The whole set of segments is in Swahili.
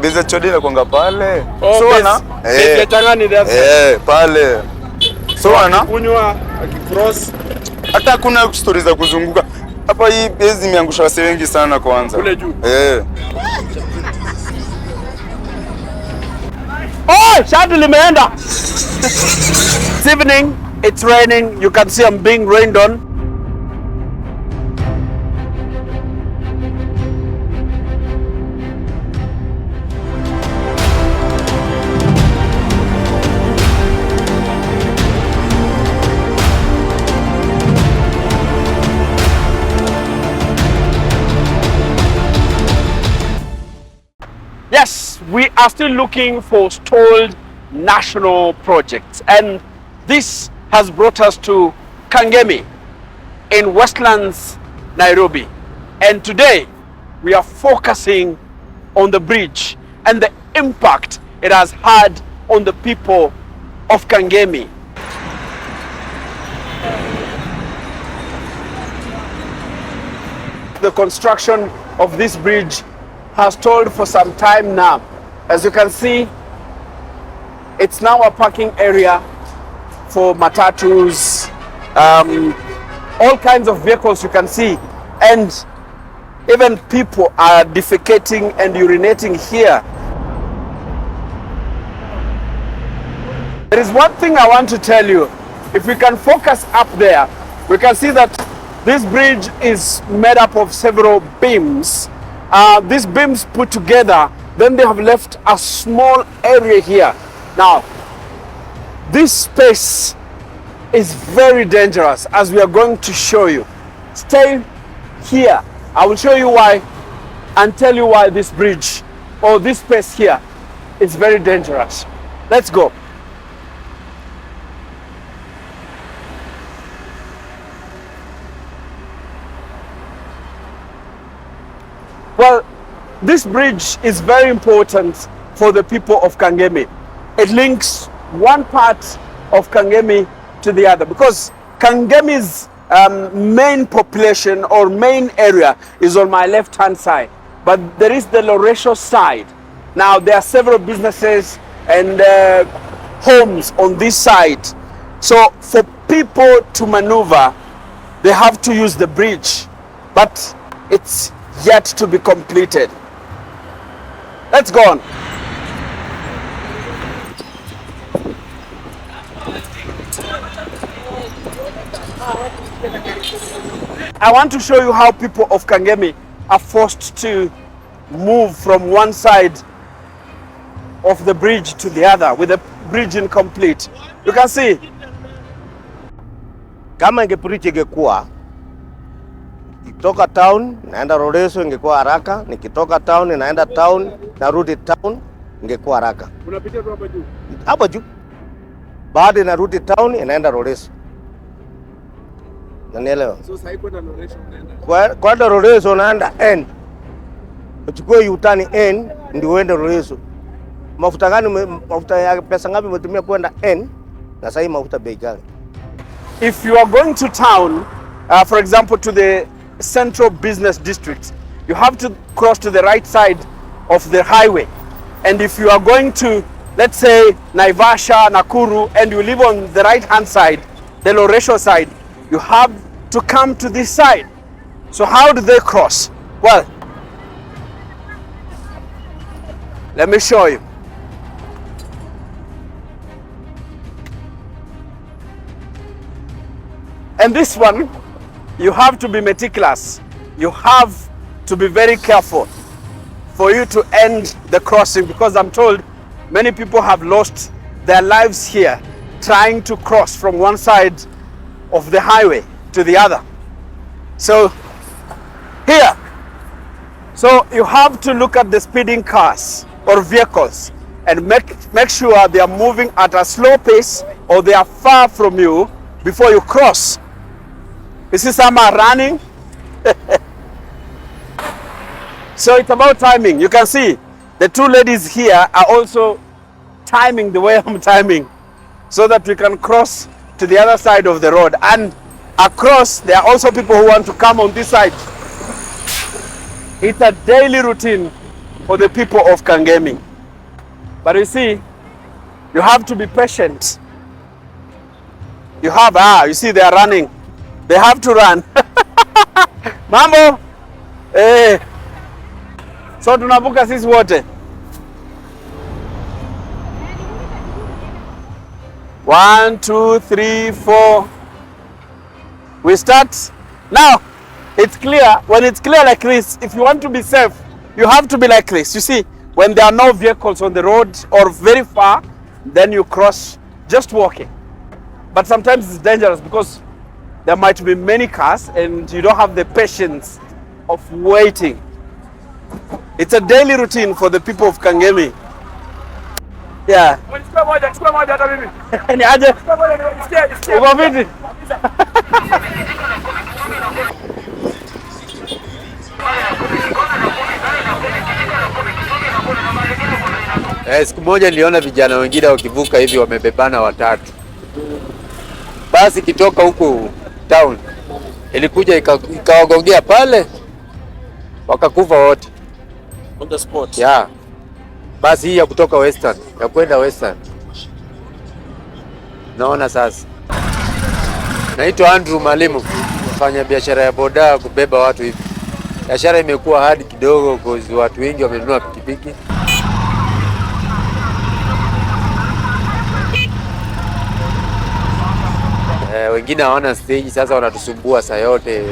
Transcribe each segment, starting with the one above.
Beza chodi na kwanga pale. So wana beza changani there. Pale. So wana kunywa akicross. Hata kuna stories za kuzunguka. Hapa hii base imeangusha wase wengi sana kwanza. Kule juu. Oh, shuttle limeenda. This evening it's raining. You can see I'm being rained on. Yes, we are still looking for stalled national projects, and this has brought us to Kangemi in Westlands, Nairobi. And today we are focusing on the bridge and the impact it has had on the people of Kangemi. The construction of this bridge has stalled for some time now. As you can see, it's now a parking area for matatus, all kinds of vehicles you can see, and even people are defecating and urinating here. There is one thing I want to tell you. If we can focus up there, we can see that this bridge is made up of several beams. These beams put together, then they have left a small area here. Now, this space is very dangerous, as we are going to show you. Stay here. I will show you why and tell you why this bridge or this space here is very dangerous. Let's go. Well, this bridge is very important for the people of Kangemi. It links one part of Kangemi to the other, because Kangemi's main population or main area is on my left hand side, but there is the Loresho side. Now there are several businesses and homes on this side, so for people to maneuver they have to use the bridge, but it's yet to be completed. Let's go on. I want to show you how people of Kangemi are forced to move from one side of the bridge to the other with the bridge incomplete. You can see. Kama ingepurichi ingekuwa nikitoka town naenda Rodeso ingekuwa haraka, nikitoka town naenda town narudi town ingekuwa haraka. Unapitia tu hapa juu? Hapa juu. Baada narudi town inaenda Rodeso. Unanielewa? So sasa kwenda Rodeso unaenda. Kwenda Rodeso unaenda N. Uchukue U-turn N ndio uende Rodeso. Mafuta gani, mafuta ya pesa ngapi umetumia kwenda N na sasa mafuta bei gani? If you are going to town, for example to the central business district, you have to cross to the right side of the highway. And if you are going to, let's say, Naivasha, Nakuru, and you live on the right hand side, the Loresho side, you have to come to this side. So how do they cross? Well, let me show you. And this one, you have to be meticulous. You have to be very careful for you to end the crossing, because I'm told many people have lost their lives here trying to cross from one side of the highway to the other. So here, so you have to look at the speeding cars or vehicles and make sure they are moving at a slow pace or they are far from you before you cross. You see some are running. So it's about timing. You can see the two ladies here are also timing the way I'm timing, so that we can cross to the other side of the road. And across, there are also people who want to come on this side. It's a daily routine for the people of Kangemi. But you see, you have to be patient. You see they are running. They have to run. Mambo. So tunavuka sisi wote. 1, 2, 3, 4. We start now. It's clear. When it's clear like this, if you want to be safe, you have to be like this. You see, when there are no vehicles on the road or very far, then you cross just walking. But sometimes it's dangerous because there might be many cars and you don't have the patience of waiting. It's a daily routine for the people of Kangemi. Yeah. Siku moja niliona vijana wengine wakivuka hivi wamebebana watatu. Basi kitoka huku town ilikuja ikawagongea pale wakakufa wote. On the spot. Yeah. Basi hii ya kutoka Western, ya kwenda Western. Naona sasa. Naitwa Andrew Mwalimu, nafanya biashara ya boda kubeba watu hivi. Biashara imekuwa hadi kidogo kwa watu wengi wamenunua pikipiki. Wengine hawana stage, sasa wanatusumbua saa yote.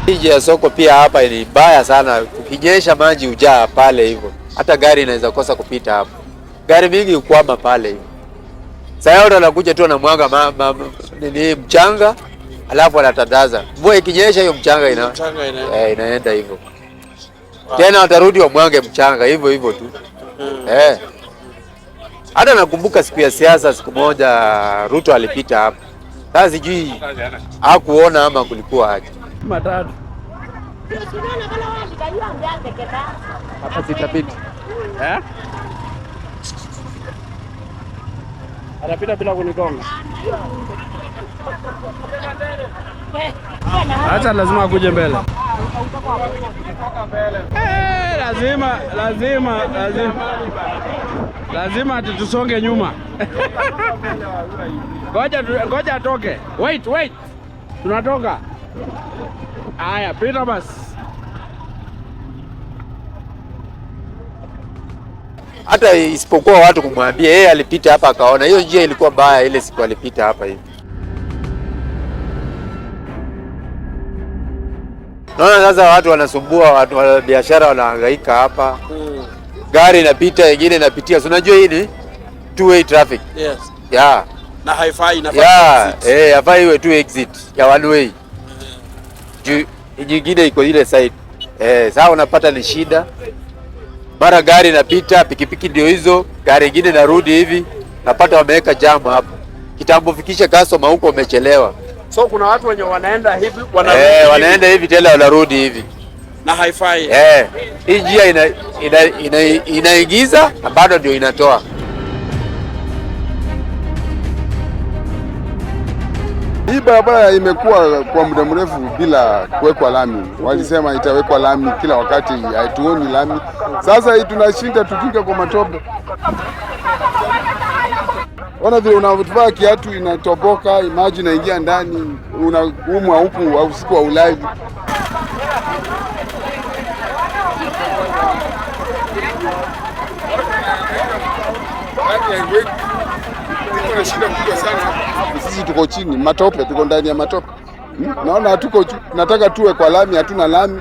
Hii ya soko pia hapa ni baya sana. Ukinyesha maji hujaa pale hivyo. Hata gari inaweza kosa kupita hapo. Gari mingi hukwama pale hivyo. Saa yote anakuja tu na mwanga mchanga, alafu anatandaza. Mvua ikinyesha hiyo mchanga inaenda hivyo. Tena watarudi wa mwange mchanga hivyo hivyo tu. Hata nakumbuka siku ya siasa, siku moja Ruto alipita hapa. Sasa sijui hakuona ama kulikuwa aje. Matatu. Hapa sitapita. Anapita bila kunigonga. Acha lazima akuje mbele. Lazima atutusonge nyuma. Ngoja atoke. Wait. Tunatoka. Aya, pita basi. Hata isipokuwa watu kumwambia yeye alipita hapa akaona hiyo njia ilikuwa mbaya ile siku alipita hapa hivi. Naona sasa watu wanasumbua, watu wa biashara wanahangaika hapa. Gari inapita, nyingine inapitia. Unajua hii ni two-way traffic. Yes. Yeah. Na haifai inafaa hafai iwe two exit ya one way. Nyingine iko ile side. Sasa unapata ni shida. Mara gari inapita, pikipiki ndio hizo, gari nyingine narudi hivi, napata wameweka jam hapo. Kitambo fikisha customer huko umechelewa. So kuna watu wenye wanaenda hivi, wanaenda hivi tena wanarudi hivi. Na haifai. Hii njia inaingiza na bado ndio inatoa. Hii barabara imekuwa kwa muda mrefu bila kuwekwa lami. Walisema itawekwa lami kila wakati, haituoni lami. Sasa hii tunashinda tukinga kwa matope. Ona vile unavaa kiatu inatoboka, maji inaingia ndani, unaumwa huku au usiku wa ulaji. Sisi tuko chini, matope, tuko ndani ya matope. Naona hatuko juu, nataka tuwe kwa lami, hatuna lami.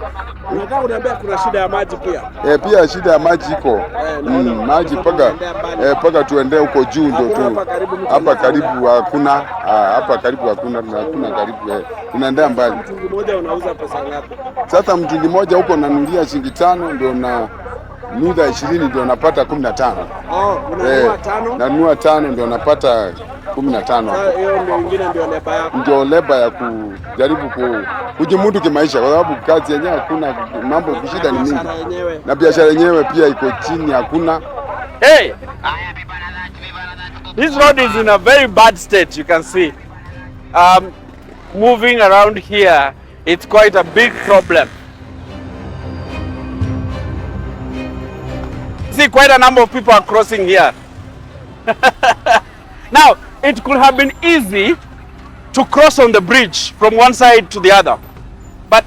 Unataka kuniambia kuna shida ya maji pia? Pia shida ya maji iko. Maji paka tuende huko juu ndio tu. Hapa karibu hakuna, hakuna karibu. Tunaendea mbali. Mtungi mmoja unauza pesa ngapi? Sasa mtungi mmoja huko nanunulia shilingi 5 ndio na muda 20 ndio napata 15. Unanunua 5? Nanunua 5 ndio napata 15. Hiyo ndio nyingine ndio leba yako. Ndio leba ya kujaribu kujimudu kimaisha kwa sababu kazi yenyewe hakuna, mambo kushida ni mingi. Na biashara yenyewe pia iko chini, hakuna. This road is in a very bad state, you can see. Moving around here, it's quite a big problem. See, quite a number of people are crossing here. Now, it could have been easy to cross on the bridge from one side to the other. But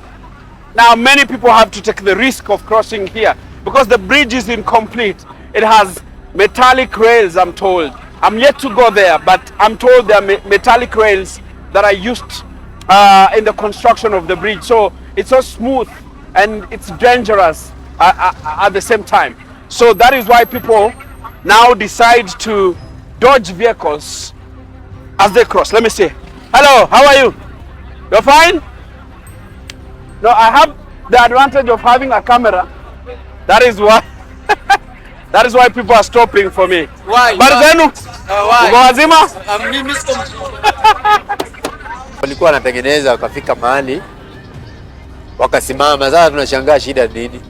now many people have to take the risk of crossing here because the bridge is incomplete. It has metallic rails, I'm told. I'm yet to go there, but I'm told there are metallic rails that are used in the construction of the bridge. So it's so smooth and it's dangerous at the same time. So that is why people now decide to dodge vehicles as they cross. Let me see. Hello, how are you? You're fine? No, I have the advantage of having a camera. That is why that is why people are stopping for me. Why? Barzenu? Why? Uko wazima? Walikuwa wanatengeneza wakafika mahali wakasimama. Sasa tunashangaa shida nini?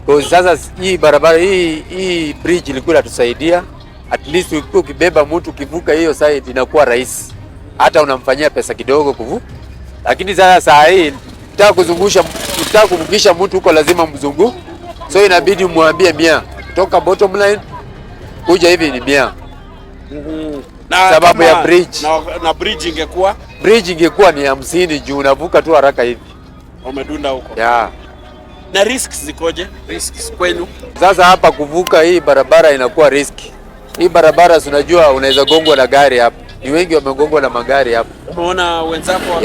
Kwa sasa hii barabara hii bridge ilikuwa inatusaidia. At least ukibeba mtu kivuka hiyo side inakuwa rahisi. Hata unamfanyia pesa kidogo kuvuka. Lakini sasa saa hii utaka kuvukisha mtu huko lazima mzungu. So inabidi umwambie 100. Kutoka bottom line kuja hivi ni 100. Na sababu ya bridge. Na bridge ingekuwa? Bridge ingekuwa ni 50 juu unavuka tu haraka hivi. Umedunda huko. Yeah. Na risks zikoje? Risks kwenu? Sasa hapa kuvuka hii barabara inakuwa riski. Hii barabara unajua unaweza gongwa na gari hapa. Ni wengi wamegongwa na magari hapa. Umeona wenzako?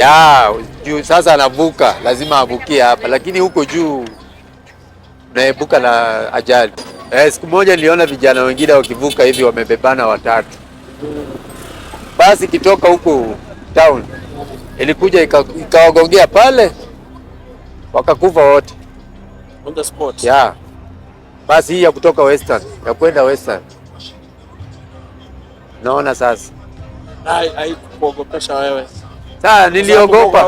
Juu sasa anavuka, lazima avukie hapa. Lakini huko juu unaebuka na ajali. Siku moja niliona vijana wengine wakivuka hivi wamebebana watatu. Basi kitoka huko town ilikuja ikawagongea pale wakakufa wote. On the spot. Basi hii ya kutoka Western, ya kwenda Western. Naona sasa. Haikuogopesha wewe? Sasa niliogopa.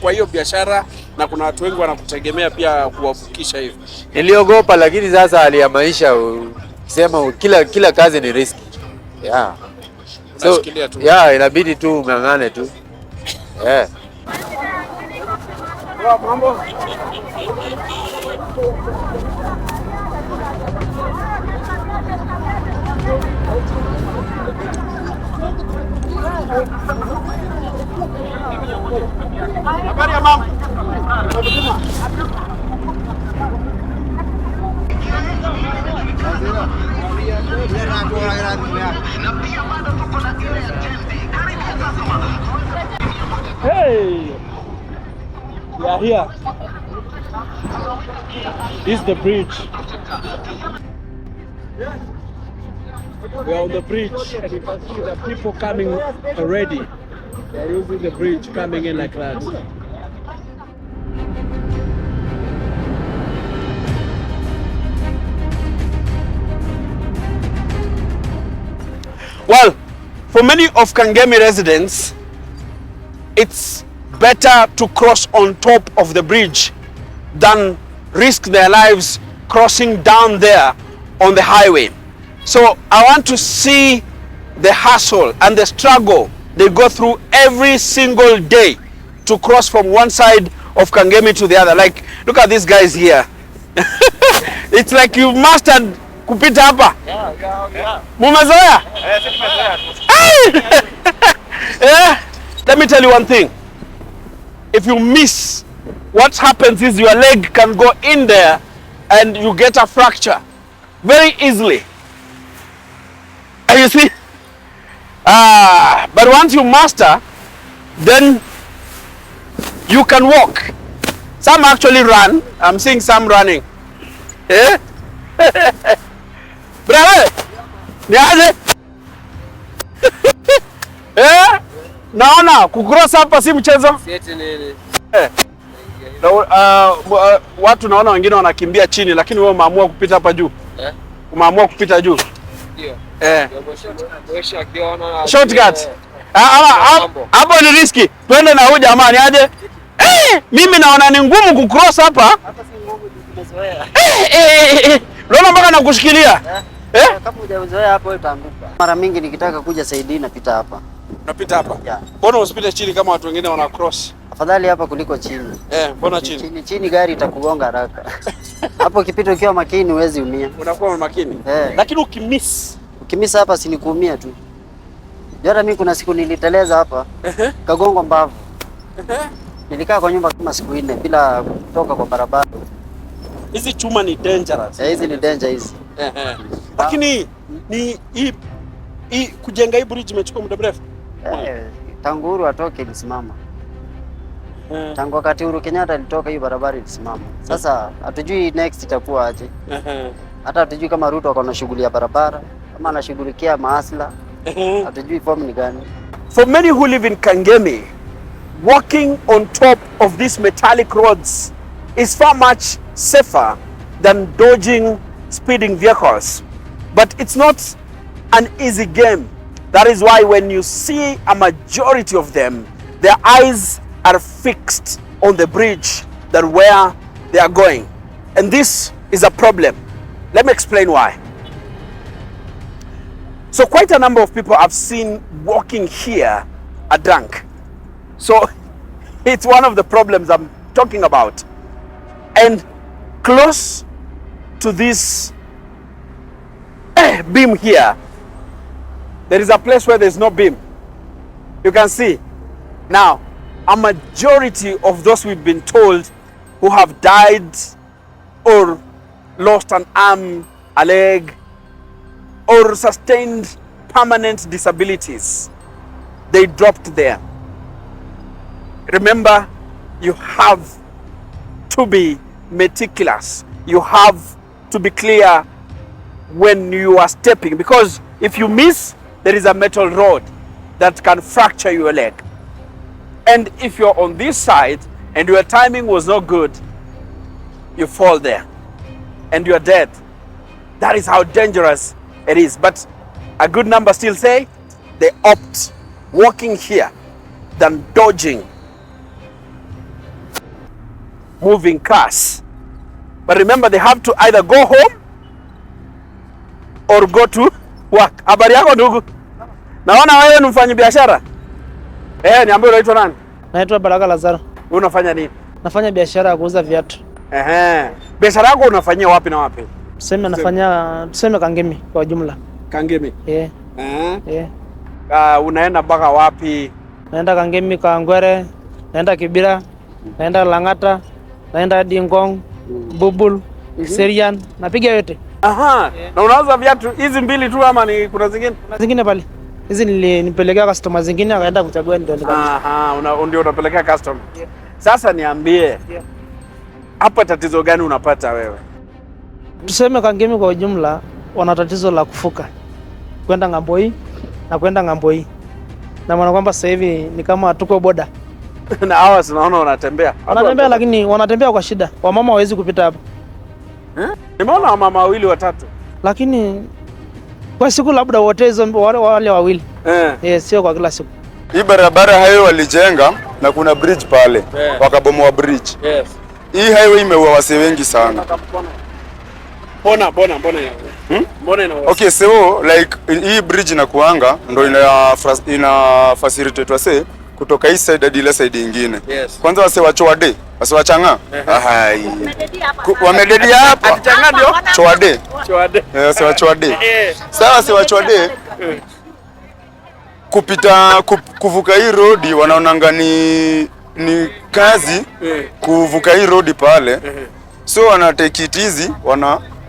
Kwa hiyo biashara na kuna watu wengi wanakutegemea pia kuwavukisha hivi. Niliogopa lakini sasa hali ya maisha sema kila kazi ni riski. So, inabidi tu ung'ang'ane tu. Mambo. Habari ya mama. Hey, we are here. This is the bridge. We are on the bridge, and you can see the people coming already. They are using the bridge, coming in like that. Well, for many of Kangemi residents, it's better to cross on top of the bridge than risk their lives crossing down there on the highway. So I want to see the hustle and the struggle they go through every single day to cross from one side of Kangemi to the other. Like, look at these guys here. It's like you've mastered kupita hapa. Mumezoea? Let me tell you one thing. If you miss, what happens is your leg can go in there and you get a fracture very easily. And you see? But once you master, then you can walk. Some actually run. I'm seeing some running. Brother, niaje? Naona kucross hapa si mchezo. Watu naona wengine wanakimbia chini, lakini wewe umeamua kupita hapa juu. Umeamua kupita juu. Ndio. Shortcut. Hapo ni riski. Twende na huyu jamaa niaje? Mimi naona ni ngumu kucross hapa. Hata si ngumu tumezoea. Unaona mpaka nakushikilia. Kama hujazoea hapo utaanguka. Mara mingi nikitaka kuja Saidi napita hapa. Unapita hapa? Yeah. Mbona usipite chini kama watu wengine wana cross? Afadhali hapa kuliko chini. Mbona chini? Chini gari itakugonga haraka. Hapo ukipita ukiwa makini huwezi umia. Unakuwa makini. Lakini ukimiss hapa si nikuumia tu. Jana mimi kuna siku niliteleza hapa. Kagongo mbavu. Nilikaa kwa nyumba kama siku 4 bila kutoka kwa barabara. Hizi chuma ni dangerous. Hizi ni danger hizi. Lakini ni hii kujenga hii bridge imechukua muda mrefu. Tangu Uhuru atoke ilisimama. Tangu wakati Uhuru Kenyatta alitoka hii barabara ilisimama. Sasa hatujui next itakuwa aje. Hata hatujui kama Ruto akona shughuli ya barabara, kama anashughulikia maasla. Hatujui form ni gani. For many who live in Kangemi, walking on top of these metallic roads is far much safer than dodging speeding vehicles. But it's not an easy game. That is why when you see a majority of them, their eyes are fixed on the bridge that where they are going. And this is a problem. Let me explain why. So quite a number of people I've seen walking here are drunk. So it's one of the problems I'm talking about. And close to this beam here, there is a place where there's no beam. You can see. Now, a majority of those we've been told who have died or lost an arm, a leg, or sustained permanent disabilities, they dropped there. Remember, you have to be meticulous. You have to be clear when you are stepping, because if you miss, there is a metal rod that can fracture your leg. And if you're on this side and your timing was not good, you fall there and you're dead. That is how dangerous it is. But a good number still say they opt walking here than dodging moving cars. But remember, they have to either go home or go to work. Habari yako ndugu? Naona wewe ni mfanyabiashara. Niambie unaitwa nani? Naitwa Baraka Lazaro. Wewe unafanya nini? Nafanya biashara ya kuuza viatu. Biashara yako unafanyia wapi na wapi? Tuseme Kangemi kwa jumla. Kangemi? Unaenda mpaka wapi? Naenda Kangemi, Kangwere, naenda Kibira, naenda Lang'ata, naenda hadi Ngong, Bubul, Serian, napiga yote. Na unauza viatu hizi mbili tu ama ni kuna zingine? Kuna zingine pale. Hizi nilipelekea customer zingine akaenda kuchagua ndio ndio unapelekea customer. Sasa niambie. Hapa tatizo gani unapata wewe? Tuseme Kangemi kwa ujumla wana tatizo la kufuka. Kwenda ng'ambo hii na kwenda ng'ambo hii. Na maana kwamba sasa hivi ni kama tuko boda. Na hawa tunaona wanatembea. Wanatembea lakini wanatembea kwa shida. Wamama hawezi kupita hapa. Nimeona wamama wawili watatu. Lakini kwa siku labda wote wale wawili. Sio kwa kila siku. Hii barabara hayo walijenga na kuna bridge pale. Wakabomoa bridge. Hii highway imeua wase wengi sana. Mbona okay, so like hii bridge inakuanga ndo ina facilitate wase kutoka hii side hadi ile side nyingine. Kwanza wase wachoade, wase wachanga. Wamededi hapa. Changa ndio? Choade. Wase wachoade. Sasa wase wachoade kuvuka hii road wanaonanga ni kazi kuvuka hii road pale. So wana take it easy,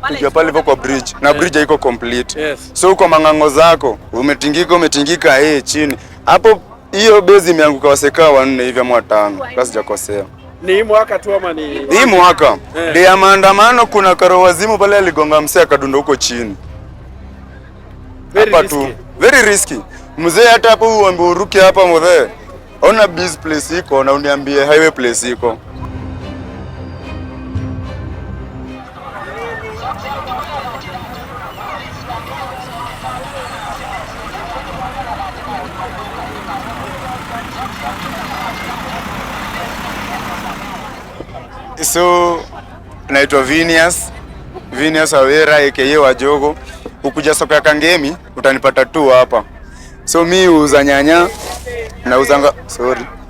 piga pale kwa bridge na bridge haiko complete. So kwa mangango zako umetingika chini. Hapo hiyo base imeanguka waseka 4 hivi ama 5. Kasi jakosea. Ni hii mwaka tu ama ni hii mwaka? Ndio ya maandamano kuna karo wazimu pale aligonga msee akadunda huko chini. Hapa tu. Very risky. Mzee hata hapo uambe uruke hapa mzee. Ona base place iko na uniambie highway place iko. So naitwa Venus Awera aka Wajogo. ukuja soko ya Kangemi utanipata tu hapa. So mi uuza nyanya,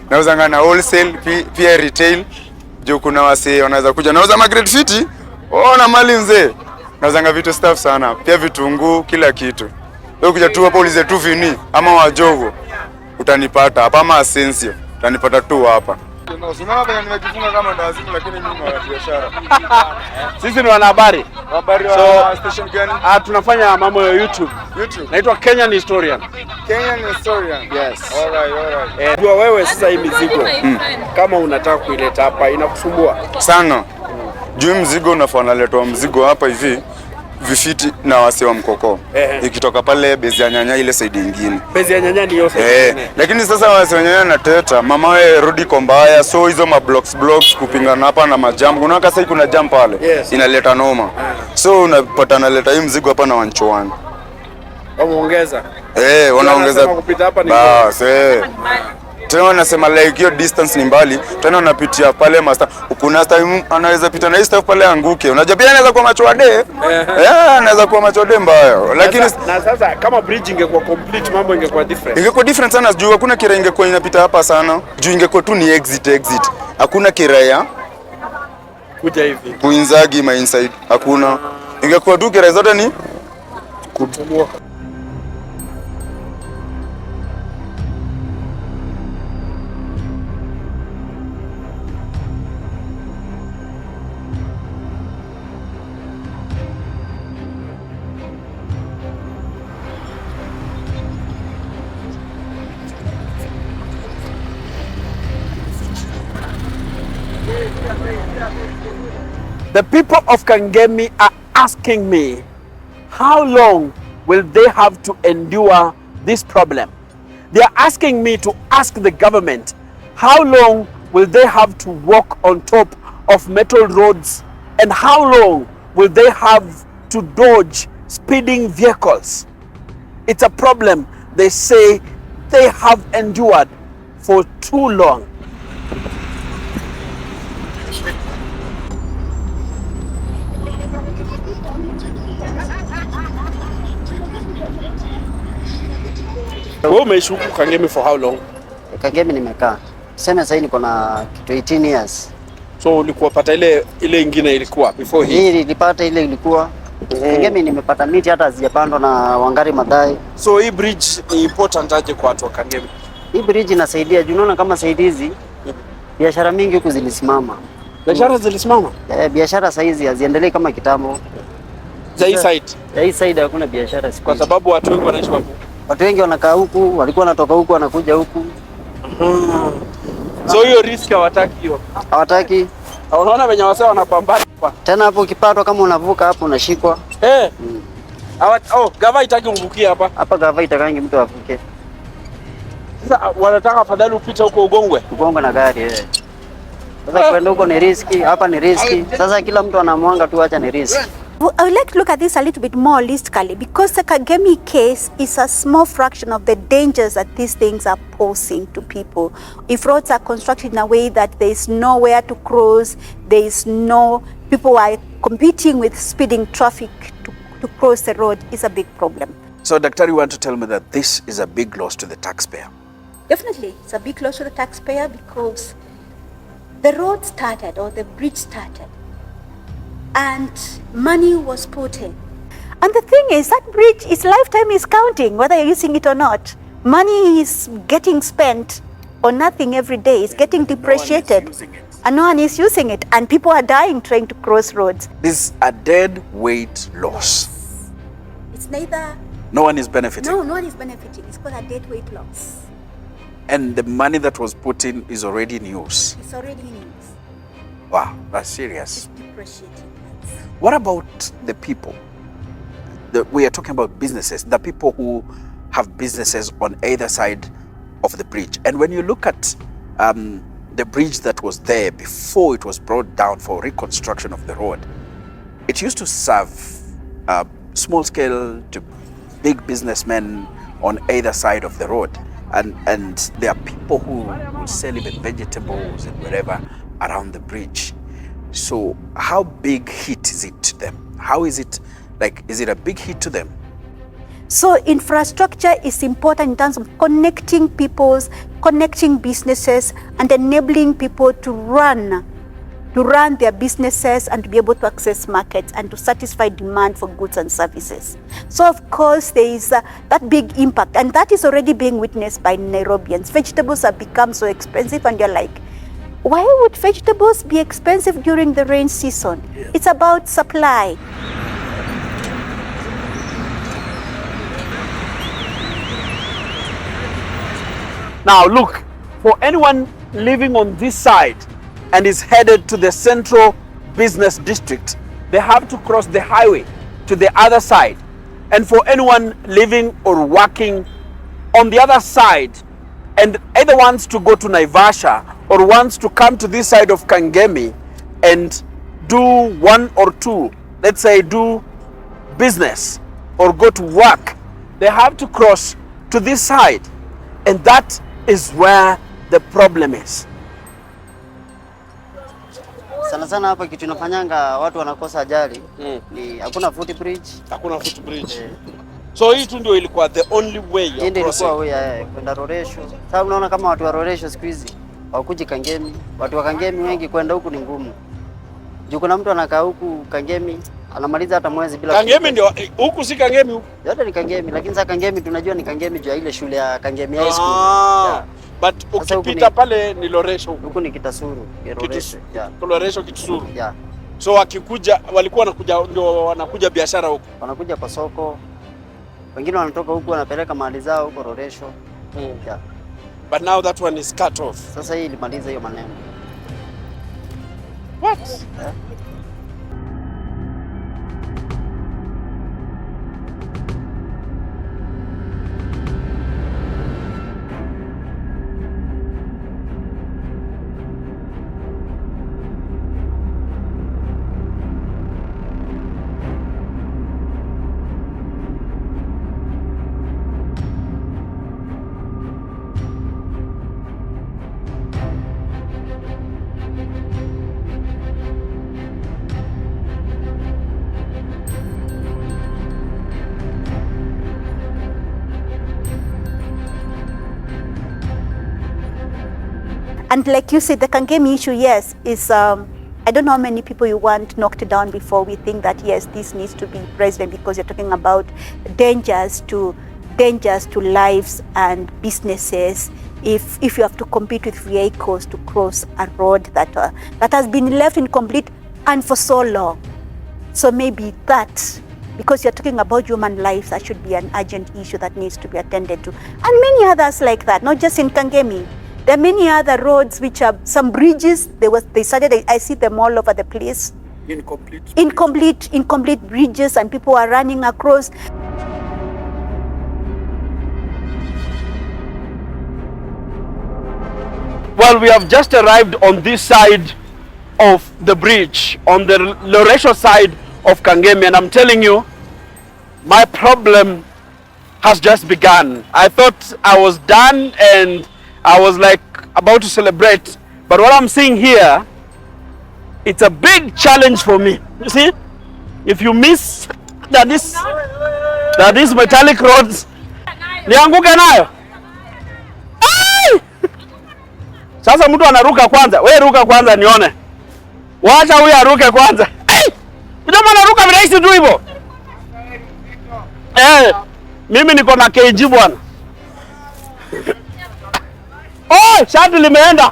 nauzanga na wholesale pia retail. Juu kuna wase wanaweza kuja nauza grade fiti. Na mali mzee. Nauzanga vitu stuff sana, pia vitunguu, kila kitu. Wewe kuja tu hapa ulize tu vini ama wajogo utanipata hapa, ama Asensio utanipata tu hapa. Unaona bwana, nimejifunga kama ndawazimu lakini mimi ni biashara. Sisi ni wanahabari. Habari wa station gani? Tunafanya mambo ya YouTube. Naitwa Kenyan Historian. Kenyan Historian. Yes. Alright. Jua wewe sasa hii mizigo kama unataka kuileta hapa inakusumbua sana. Juu mzigo unafaa naletwa mzigo hapa hivi vifiti na wase wa mkoko. Ikitoka pale bezi ya nyanya ile side nyingine. Bezi ya nyanya ni yote. Lakini sasa wase wa nyanya na teta, mama wewe rudi kombaya, so hizo blocks kupingana hapa na majambo. Unaona sasa kuna jam pale. Inaleta noma. So unapata naleta hii mzigo hapa na wanchoani. Wameongeza. Wanaongeza kupita hapa ni bas. Tena wanasema like hiyo distance ni mbali, tena unapitia pale master. Kuna time anaweza pita na staff pale anguke. Unajua pia anaweza kuwa macho ade. Anaweza kuwa macho ade mbaya. Lakini na sasa kama bridge ingekuwa complete mambo ingekuwa different. Ingekuwa different sana juu hakuna kira ingekuwa inapita hapa sana. Juu ingekuwa tu ni exit. Hakuna kiraya kuja hivi. Kuinzagi ma inside. Hakuna. Ingekuwa tu kira zote ni kutumua. The people of Kangemi are asking me, how long will they have to endure this problem? They are asking me to ask the government, how long will they have to walk on top of metal roads, and how long will they have to dodge speeding vehicles? It's a problem they say they have endured for too long. Wewe umeishi huku Kangemi for how long? Kangemi nimekaa. Tuseme sasa niko na kitu 18 years. So ulikuwa pata ile ingine ilikuwa before hii? Hii nilipata ile ilikuwa. Kangemi nimepata miti hata hazijapandwa na Wangari Maathai. So hii bridge ni important aje kwa watu wa Kangemi? Hii bridge inasaidia, unaona kama saidizi biashara mingi huku zilisimama. Biashara zilisimama? Biashara sasa hizi haziendelei kama kitambo. Za hii side? Ya hii side hakuna biashara siku. Kwa sababu watu wengi wanaishi huku. Watu wengi wanakaa huku, walikuwa wanatoka huku wanakuja huku. So hiyo risk hawataki hiyo. Hawataki. Unaona venye wasao wanapambana hapa. Tena hapo ukipatwa kama unavuka hapo unashikwa. Gava itaki uvukie hapa. Hapa gava itakangi mtu avuke. Sasa wanataka afadhali upite huko ugongwe na gari. Sasa kwenda huko ni riski, hapa ni riski. Sasa kila mtu anamwanga tu acha ni riski. I would like to look at this a little bit more holistically, because the Kangemi case is a small fraction of the dangers that these things are posing to people. If roads are constructed in a way that there is nowhere to cross, there is no, people are competing with speeding traffic to cross the road, is a big problem. So Daktari, you want to tell me that this is a big loss to the taxpayer? Definitely, it's a big loss to the taxpayer because the road started, or the bridge started, and money was put in. And the thing is, that bridge, its lifetime is counting, whether you're using it or not. Money is getting spent on nothing every day. It's getting depreciated. And no one is using it. And people are dying trying to cross roads. This is a dead weight loss. It's neither... No one is benefiting? No one is benefiting. It's called a dead weight loss. And the money that was put in is already in use? It's already in use. Wow, that's serious. It's depreciating. What about the people? We are talking about businesses, the people who have businesses on either side of the bridge. And when you look at the bridge that was there before it was brought down for reconstruction of the road, it used to serve small scale to big businessmen on either side of the road. And there are people who sell even vegetables and wherever around the bridge. So how big hit is it to them? How is it, like, is it a big hit to them? So infrastructure is important in terms of connecting peoples, connecting businesses, and enabling people to run their businesses and to be able to access markets and to satisfy demand for goods and services. So of course there is that big impact, and that is already being witnessed by Nairobians. Vegetables have become so expensive, and you're like, why would vegetables be expensive during the rain season? It's about supply. Now look, for anyone living on this side and is headed to the central business district, they have to cross the highway to the other side. And for anyone living or working on the other side and either wants to go to Naivasha or wants to come to this side of Kangemi and do one or two, let's say do business or go to work, they have to cross to this side. And that is where the problem is. Sana sana hapa kitu inafanyanga watu wanakosa ajali ni hakuna footbridge. Hakuna footbridge. So hii tu ndio ilikuwa the only way ya crossing. Ilikuwa way kwenda Roresho. Sababu unaona kama watu wa Roresho siku hizi hawakuji Kangemi. Watu wa Kangemi wengi kwenda huku ni ngumu. Juu kuna mtu anakaa huku Kangemi anamaliza hata mwezi bila Kangemi ndio huku, si Kangemi huku. Yote ni Kangemi, lakini sasa Kangemi tunajua ni Kangemi juu ya ile shule ya Kangemi High School. Yeah. But ukipita pale ni Loresho huku ni Kitasuru, Roresho. Yeah. Loresho Kitasuru. Yeah. So wakikuja walikuwa wanakuja ndio wanakuja biashara huku. Wanakuja kwa soko. Wengine wanatoka huku wanapeleka mali zao huko Roresho. Yeah. But now that one is cut off. Sasa hii ilimaliza hiyo maneno. What? Yeah. And like you said, the Kangemi issue, yes, is, I don't know how many people you want knocked down before we think that, yes, this needs to be president, because you're talking about dangers to lives and businesses if you have to compete with vehicles to cross a road that has been left incomplete and for so long. So maybe that, because you're talking about human lives, that should be an urgent issue that needs to be attended to. And many others like that, not just in Kangemi. There are many other roads which are, some bridges, they started, I see them all over the place. Incomplete bridges, and people are running across. Well, we have just arrived on this side of the bridge, on the Loresho side of Kangemi, and I'm telling you, my problem has just begun. I thought I was done and I was like about to celebrate, but what I'm seeing here, it's a big challenge for me. You see, if you miss that these metallic rods, nianguke nayo. Sasa mtu anaruka kwanza, wewe ruka kwanza nione. Wacha huyu aruke kwanza. Mjomba anaruka virahisi tu hivyo. Mimi niko na KG bwana. Oh, shati limeenda.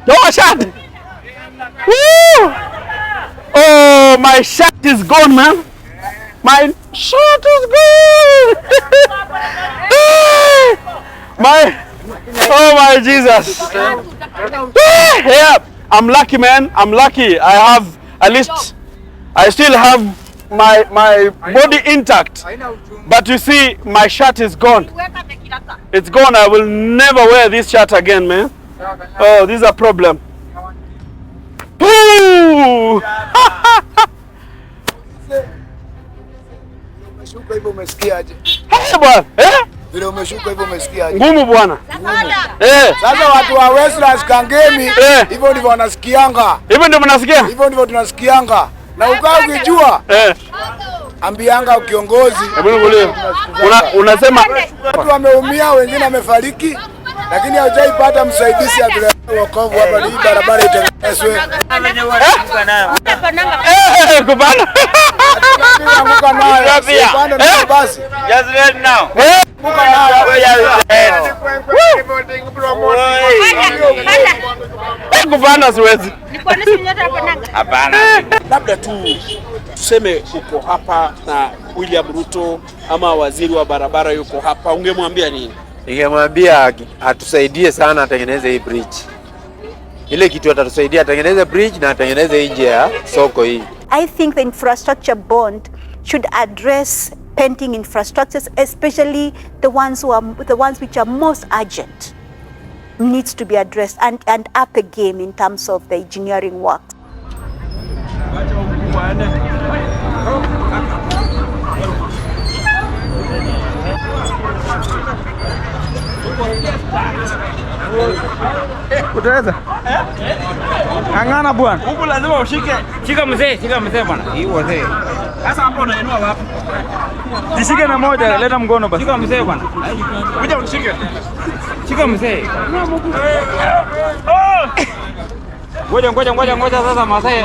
Toa shati. Woo! Oh, my shirt is gone, man. My shirt is gone. Oh my Jesus. Yeah, I'm lucky, man. I'm lucky. I have, at least, I still have my body intact. But you see, my shirt is gone. It's gone. I will never wear this shirt again, man. Oh, this is a problem. Pooh! Hey, bwana. Vile umeshuka hivyo umesikiaje? Ngumu bwana. Sasa watu wa Westlands Kangemi hivyo ndivyo wanasikianga. Hivyo ndivyo mnasikia? Hivyo ndivyo tunasikianga. Na ukao ukijua ambianga kiongozi. Unasema watu wameumia, wengine wamefariki, lakini hajaipata msaidizi atuletee wokovu hapa, ni barabara itengenezwe. Kupanda. Anguka nayo. Kupanda na basi. Just wait now. Kupanda siwezi. Hapana. Labda tu tuseme uko hapa na William Ruto ama waziri wa barabara yuko hapa, ungemwambia nini? Ningemwambia atusaidie sana, atengeneze hii bridge. Ile kitu atatusaidia, atengeneze bridge na atengeneze nje ya soko hii. I think the infrastructure bond should address pending infrastructures, especially the ones which are most urgent, needs to be addressed and up the game in terms of the engineering work. Utaweza? Angana bwana. Huku lazima ushike. Shika mzee bwana. Hii mzee. Sasa hapo unainua wapi? Nishike na moja, leta mkono basi. Shika mzee bwana. Kuja unishike. Shika mzee. Ngoja sasa Masai.